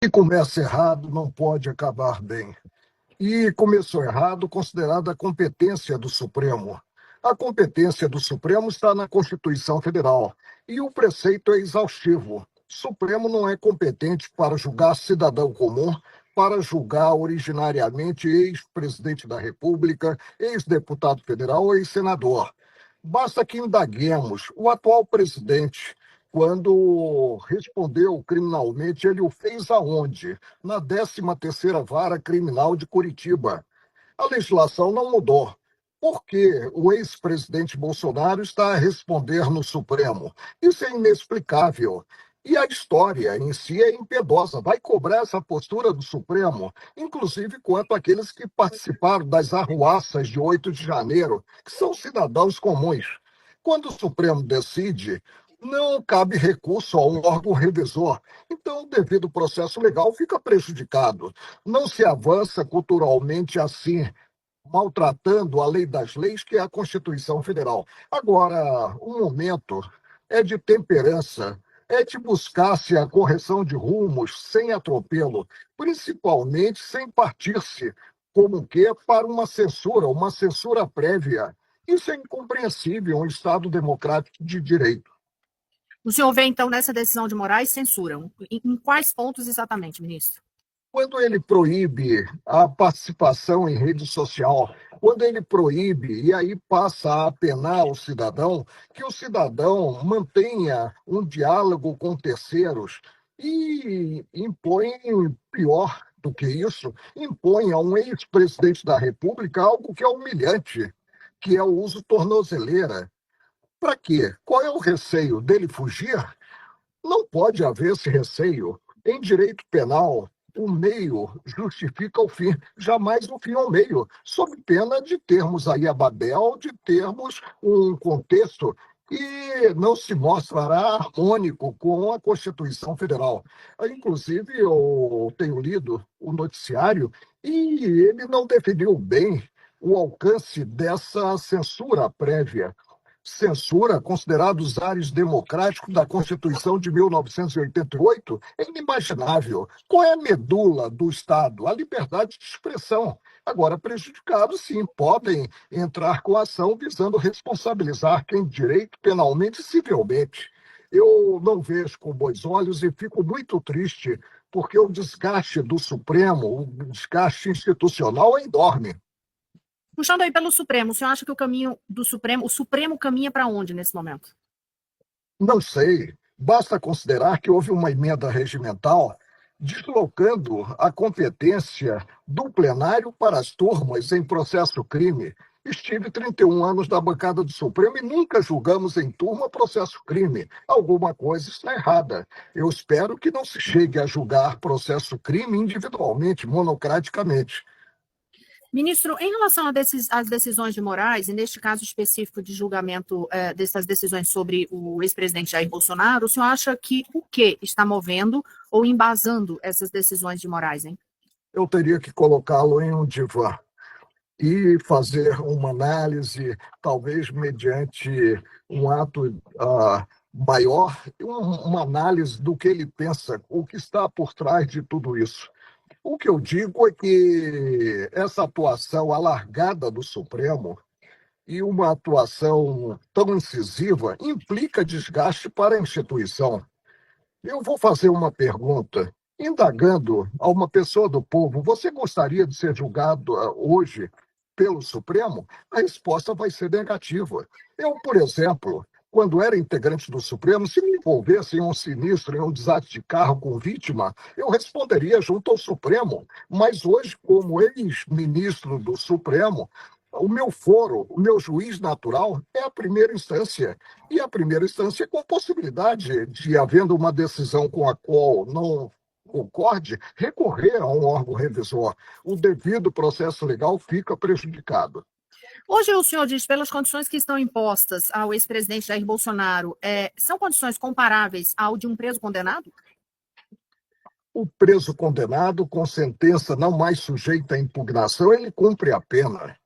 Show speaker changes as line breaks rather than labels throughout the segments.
E começa errado, não pode acabar bem. E começou errado, considerada a competência do Supremo. A competência do Supremo está na Constituição Federal e o preceito é exaustivo. O Supremo não é competente para julgar cidadão comum, para julgar originariamente ex-presidente da República, ex-deputado federal ou ex-senador. Basta que indaguemos o atual presidente. Quando respondeu criminalmente, ele o fez aonde? Na 13ª Vara Criminal de Curitiba. A legislação não mudou. Por que o ex-presidente Bolsonaro está a responder no Supremo? Isso é inexplicável. E a história em si é impiedosa, vai cobrar essa postura do Supremo, inclusive quanto àqueles que participaram das arruaças de 8 de janeiro, que são cidadãos comuns. Quando o Supremo decide, não cabe recurso a um órgão revisor, então o devido processo legal fica prejudicado. Não se avança culturalmente assim, maltratando a lei das leis, que é a Constituição Federal. Agora, o momento é de temperança, é de buscar-se a correção de rumos sem atropelo, principalmente sem partir-se, como que, para uma censura prévia. Isso é incompreensível em um Estado democrático de direito.
O senhor vê, então, nessa decisão de Moraes, censura. Em quais pontos exatamente, ministro?
Quando ele proíbe a participação em rede social, quando ele proíbe e aí passa a apenar o cidadão, que o cidadão mantenha um diálogo com terceiros e impõe, pior do que isso, impõe a um ex-presidente da República algo que é humilhante, que é o uso tornozeleira. Para quê? Qual é o receio dele fugir? Não pode haver esse receio. Em direito penal, o meio justifica o fim, jamais o fim ao meio, sob pena de termos aí a Babel, de termos um contexto que não se mostrará harmônico com a Constituição Federal. Inclusive, eu tenho lido o noticiário e ele não definiu bem o alcance dessa censura prévia. Censura, considerados ares democráticos da Constituição de 1988, é inimaginável. Qual é a medula do Estado? A liberdade de expressão. Agora, prejudicados, sim, podem entrar com ação visando responsabilizar quem direito penalmente e civilmente. Eu não vejo com bons olhos e fico muito triste, porque o desgaste do Supremo, o desgaste institucional, é enorme.
Puxando aí pelo Supremo, o senhor acha que o caminho do Supremo, o Supremo caminha para onde nesse momento?
Não sei. Basta considerar que houve uma emenda regimental deslocando a competência do plenário para as turmas em processo crime. Estive 31 anos na bancada do Supremo e nunca julgamos em turma processo crime. Alguma coisa está errada. Eu espero que não se chegue a julgar processo crime individualmente, monocraticamente.
Ministro, em relação às decisões de Moraes, e neste caso específico de julgamento dessas decisões sobre o ex-presidente Jair Bolsonaro, o senhor acha que o que está movendo ou embasando essas decisões de Moraes, hein?
Eu teria que colocá-lo em um divã e fazer uma análise, talvez mediante um ato maior, uma análise do que ele pensa, o que está por trás de tudo isso. O que eu digo é que essa atuação alargada do Supremo e uma atuação tão incisiva implica desgaste para a instituição. Eu vou fazer uma pergunta. Indagando a uma pessoa do povo, você gostaria de ser julgado hoje pelo Supremo? A resposta vai ser negativa. Eu, por exemplo, quando era integrante do Supremo, se me envolvesse em um sinistro, em um desastre de carro com vítima, eu responderia junto ao Supremo. Mas hoje, como ex-ministro do Supremo, o meu foro, o meu juiz natural é a primeira instância. E a primeira instância com possibilidade de, havendo uma decisão com a qual não concorde, recorrer a um órgão revisor. O devido processo legal fica prejudicado.
Hoje o senhor diz, pelas condições que estão impostas ao ex-presidente Jair Bolsonaro, são condições comparáveis ao de um preso condenado?
O preso condenado, com sentença não mais sujeita à impugnação, ele cumpre a pena.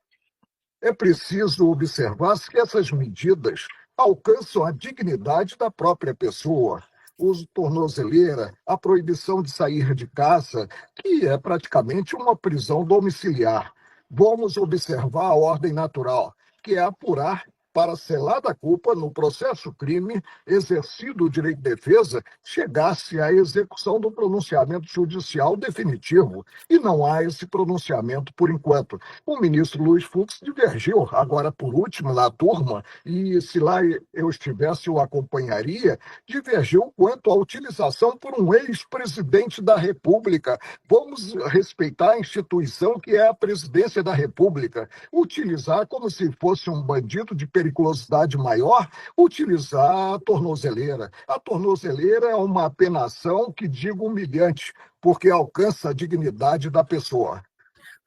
É preciso observar que essas medidas alcançam a dignidade da própria pessoa. uso de tornozeleira, a proibição de sair de casa, que é praticamente uma prisão domiciliar. Vamos observar a ordem natural, que é apurar para, selada a culpa no processo crime, exercido o direito de defesa, chegasse à execução do pronunciamento judicial definitivo. E não há esse pronunciamento por enquanto. O ministro Luiz Fux divergiu, agora por último, na turma, e se lá eu estivesse, eu acompanharia, divergiu quanto à utilização por um ex-presidente da República. Vamos respeitar a instituição que é a presidência da República. Utilizar como se fosse um bandido de periculosidade maior, utilizar a tornozeleira. A tornozeleira é uma apenação que digo humilhante, porque alcança a dignidade da pessoa.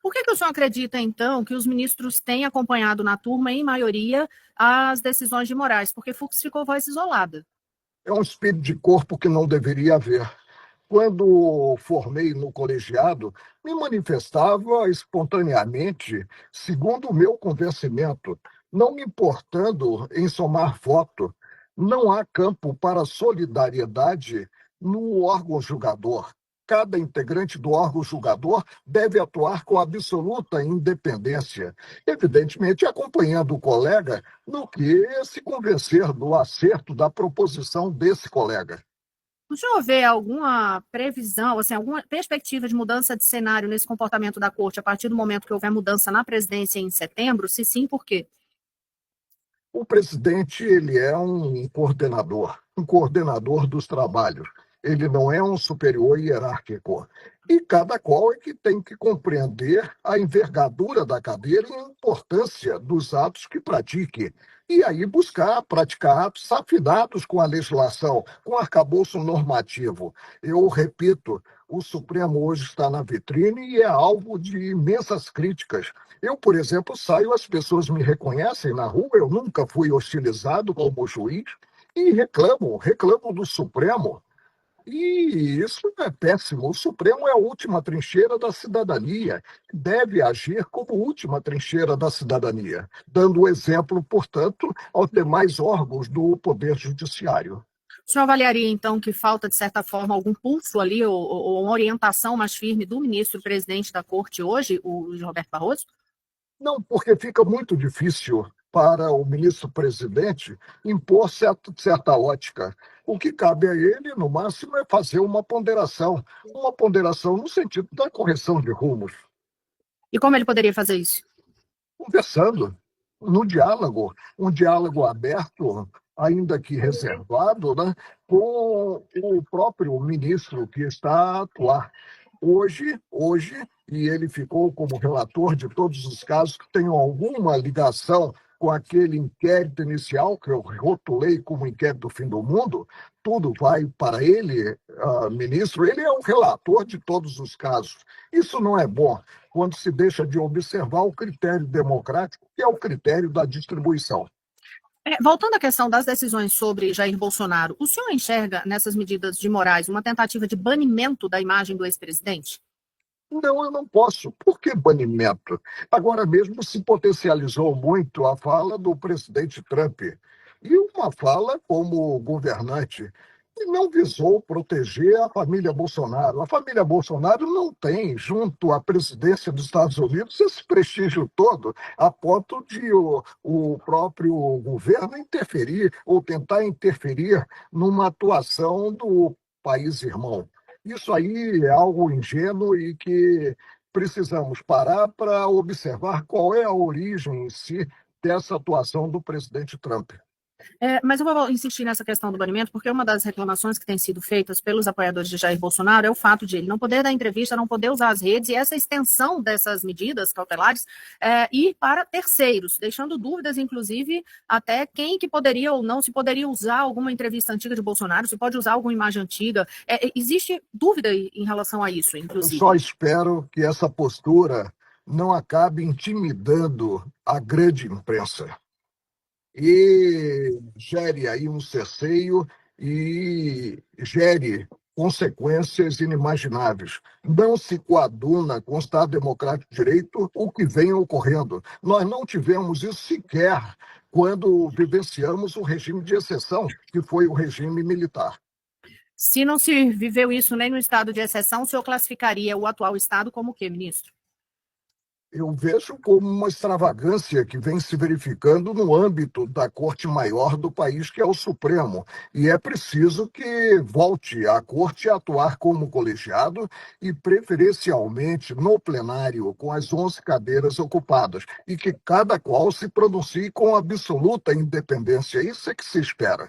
Por que o senhor acredita, então, que os ministros têm acompanhado na turma, em maioria, as decisões de Moraes? Porque Fux ficou voz isolada.
É um espírito de corpo que não deveria haver. Quando formei no colegiado, me manifestava espontaneamente, segundo o meu convencimento, não me importando em somar voto. Não há campo para solidariedade no órgão julgador. Cada integrante do órgão julgador deve atuar com absoluta independência, evidentemente acompanhando o colega no que se convencer do acerto da proposição desse colega.
O senhor vê alguma previsão, assim, alguma perspectiva de mudança de cenário nesse comportamento da corte a partir do momento que houver mudança na presidência em setembro? Se sim, por quê?
O presidente, ele é um coordenador dos trabalhos. Ele não é um superior hierárquico. E cada qual é que tem que compreender a envergadura da cadeira e a importância dos atos que pratique. E aí buscar praticar atos afinados com a legislação, com o arcabouço normativo. Eu repito, o Supremo hoje está na vitrine e é alvo de imensas críticas. Eu, por exemplo, saio, as pessoas me reconhecem na rua, eu nunca fui hostilizado como juiz, e reclamam do Supremo. E isso é péssimo. O Supremo é a última trincheira da cidadania, deve agir como última trincheira da cidadania, dando exemplo, portanto, aos demais órgãos do Poder Judiciário.
O senhor avaliaria, então, que falta, de certa forma, algum pulso ali, ou uma orientação mais firme do ministro-presidente da Corte hoje, o Luiz Roberto Barroso?
Não, porque fica muito difícil para o ministro-presidente impor certa ótica. O que cabe a ele, no máximo, é fazer uma ponderação no sentido da correção de rumos,
E como ele poderia fazer isso?
conversando, no diálogo, um diálogo aberto, ainda que reservado, né, com o próprio ministro que está a atuar. Hoje, e ele ficou como relator de todos os casos que tenham alguma ligação com aquele inquérito inicial, que eu rotulei como inquérito do fim do mundo, tudo vai para ele, ministro, ele é o relator de todos os casos. Isso não é bom, quando se deixa de observar o critério democrático, que é o critério da distribuição.
Voltando à questão das decisões sobre Jair Bolsonaro, o senhor enxerga nessas medidas de Moraes uma tentativa de banimento da imagem do ex-presidente?
Não, eu não posso. Por que banimento? Agora mesmo se potencializou muito a fala do presidente Trump. E uma fala como governante que não visou proteger a família Bolsonaro. A família Bolsonaro não tem, junto à presidência dos Estados Unidos, esse prestígio todo, a ponto de o próprio governo interferir ou tentar interferir numa atuação do país irmão. Isso aí é algo ingênuo e que precisamos parar para observar qual é a origem em si dessa atuação do presidente Trump.
Mas eu vou insistir nessa questão do banimento, porque uma das reclamações que têm sido feitas pelos apoiadores de Jair Bolsonaro é o fato de ele não poder dar entrevista, não poder usar as redes, e essa extensão dessas medidas cautelares ir para terceiros, deixando dúvidas, inclusive, até quem que poderia ou não, se poderia usar alguma entrevista antiga de Bolsonaro, se pode usar alguma imagem antiga. Existe dúvida em relação a isso,
Eu
inclusive.
só espero que essa postura não acabe intimidando a grande imprensa e gere aí um cerceio e gere consequências inimagináveis. Não se coaduna com o Estado Democrático de Direito o que vem ocorrendo. Nós não tivemos isso sequer quando vivenciamos o regime de exceção, que foi o regime militar.
Se não se viveu isso nem no estado de exceção, o senhor classificaria o atual estado como o quê, ministro?
Eu vejo como uma extravagância que vem se verificando no âmbito da Corte Maior do país, que é o Supremo. E é preciso que volte a Corte a atuar como colegiado e, preferencialmente, no plenário, com as 11 cadeiras ocupadas, e que cada qual se pronuncie com absoluta independência. Isso é que se espera.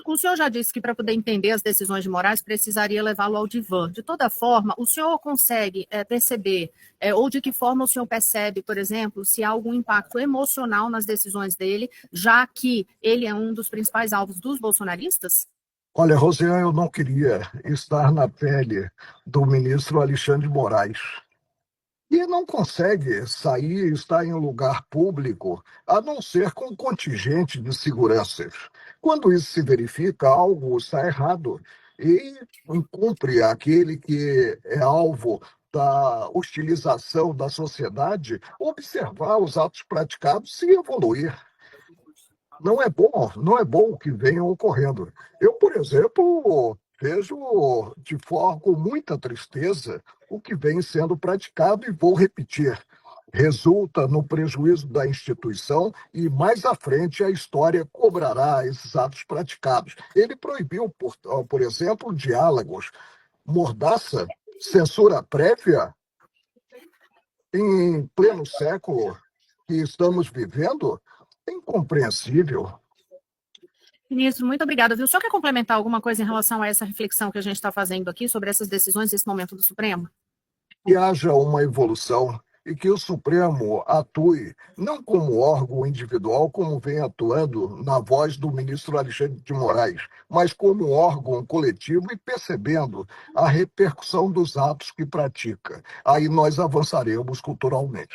O senhor já disse que para poder entender as decisões de Moraes precisaria levá-lo ao divã. De toda forma, o senhor consegue perceber, ou de que forma o senhor percebe, por exemplo, se há algum impacto emocional nas decisões dele, já que ele é um dos principais alvos dos bolsonaristas?
Olha, Rosiane, eu não queria estar na pele do ministro Alexandre de Moraes. E não consegue sair e estar em um lugar público, a não ser com um contingente de seguranças. Quando isso se verifica, algo está errado. E cumpre aquele que é alvo da hostilização da sociedade observar os atos praticados e evoluir. Não é bom que venham ocorrendo. Eu, por exemplo, vejo de forma com muita tristeza o que vem sendo praticado e vou repetir. Resulta no prejuízo da instituição e mais à frente a história cobrará esses atos praticados. Ele proibiu, por exemplo, diálogos, mordaça, censura prévia em pleno século que estamos vivendo. É incompreensível.
Ministro, muito obrigada. Viu? O senhor quer complementar alguma coisa em relação a essa reflexão que a gente está fazendo aqui sobre essas decisões nesse momento do Supremo?
Que haja uma evolução e que o Supremo atue não como órgão individual, como vem atuando na voz do ministro Alexandre de Moraes, mas como órgão coletivo e percebendo a repercussão dos atos que pratica. Aí nós avançaremos culturalmente.